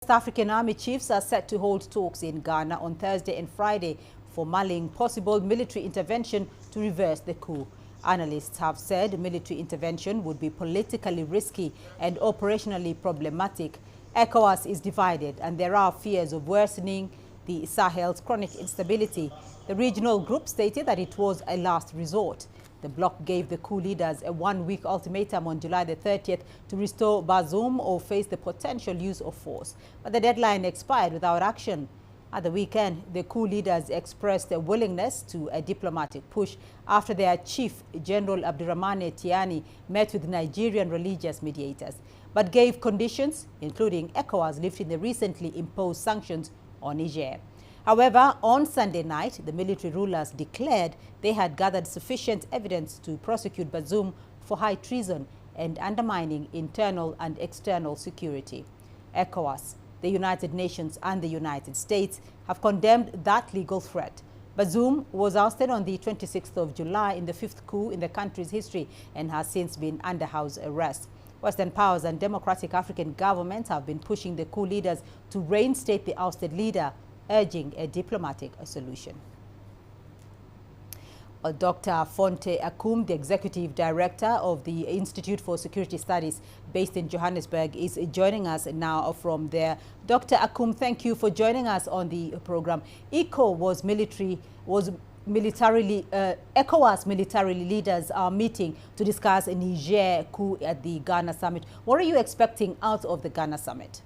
West African Army chiefs are set to hold talks in Ghana on Thursday and Friday for mulling possible military intervention to reverse the coup. Analysts have said military intervention would be politically risky and operationally problematic. Ecowas is divided and there are fears of worsening the Sahel's chronic instability. The regional group stated that it was a last resort. The bloc gave the coup leaders a one-week ultimatum on July the 30th to restore Bazoum or face the potential use of force. But the deadline expired without action. At the weekend, the coup leaders expressed a willingness to a diplomatic push after their chief, General Abdurrahmane Tiani, met with Nigerian religious mediators, but gave conditions, including ECOWAS lifting the recently imposed sanctions on Niger. However, on Sunday night, the military rulers declared they had gathered sufficient evidence to prosecute Bazoum for high treason and undermining internal and external security. ECOWAS, the United Nations and the United States have condemned that legal threat. Bazoum was ousted on the 26th of July in the fifth coup in the country's history and has since been under house arrest. Western powers and democratic African governments have been pushing the coup leaders to reinstate the ousted leader, urging a diplomatic solution. Dr. Fonteh Akum, the Executive Director of the Institute for Security Studies based in Johannesburg, is joining us now from there. Dr. Akum, thank you for joining us on the program. ECOWAS militarily leaders are meeting to discuss a Niger coup at the Ghana summit. What are you expecting out of the Ghana summit?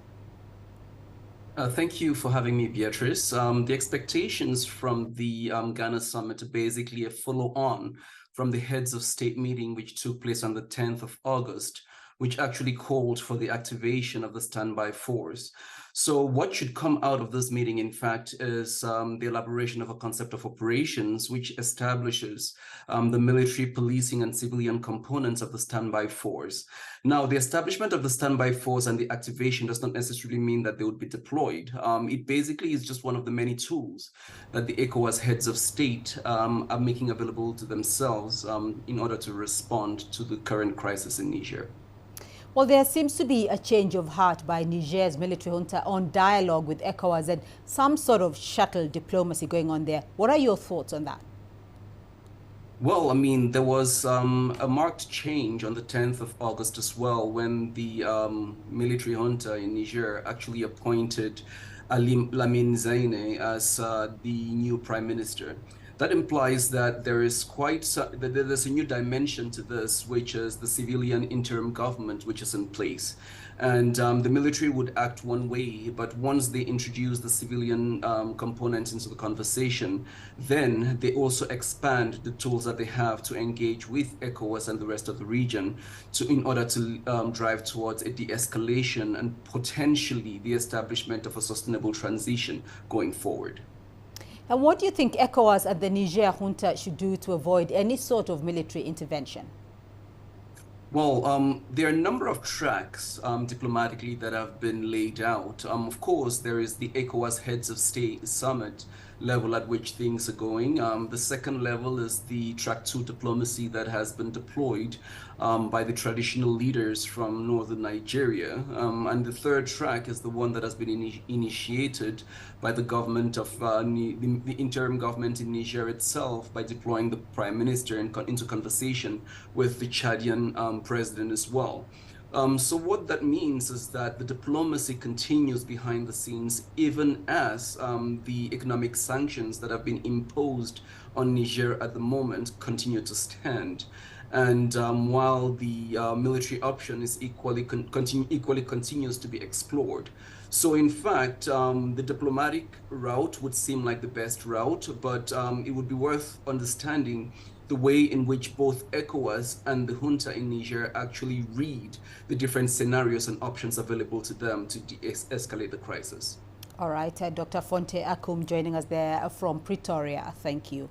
Thank you for having me, Beatrice. The expectations from the Ghana summit are basically a follow-on from the heads of state meeting, which took place on the 10th of August, which actually called for the activation of the standby force. So what should come out of this meeting, in fact, is the elaboration of a concept of operations, which establishes the military, policing, and civilian components of the standby force. Now, the establishment of the standby force and the activation does not necessarily mean that they would be deployed. It basically is just one of the many tools that the ECOWAS heads of state are making available to themselves in order to respond to the current crisis in Niger. Well, there seems to be a change of heart by Niger's military junta on dialogue with ECOWAS and some sort of shuttle diplomacy going on there. What are your thoughts on that? Well, I mean, there was a marked change on the 10th of August as well, when the military junta in Niger actually appointed Lamine Zaine as the new prime minister. That implies that there's a new dimension to this, which is the civilian interim government, which is in place. And the military would act one way, but once they introduce the civilian component into the conversation, then they also expand the tools that they have to engage with ECOWAS and the rest of the region in order to drive towards a de-escalation and potentially the establishment of a sustainable transition going forward. And what do you think ECOWAS and the Niger junta should do to avoid any sort of military intervention? Well, there are a number of tracks diplomatically that have been laid out. Of course, there is the ECOWAS heads of state summit level at which things are going. The second level is the track 2 diplomacy that has been deployed by the traditional leaders from northern Nigeria. And the third track is the one that has been initiated by the government of the interim government in Niger itself by deploying the prime minister into conversation with the Chadian president as well. So what that means is that the diplomacy continues behind the scenes, even as the economic sanctions that have been imposed on Niger at the moment continue to stand. And while the military option is equally continues to be explored. So in fact, the diplomatic route would seem like the best route, but it would be worth understanding the way in which both ECOWAS and the junta in Niger actually read the different scenarios and options available to them to de-escalate the crisis. All right, Dr. Fonteh Akum joining us there from Pretoria. Thank you.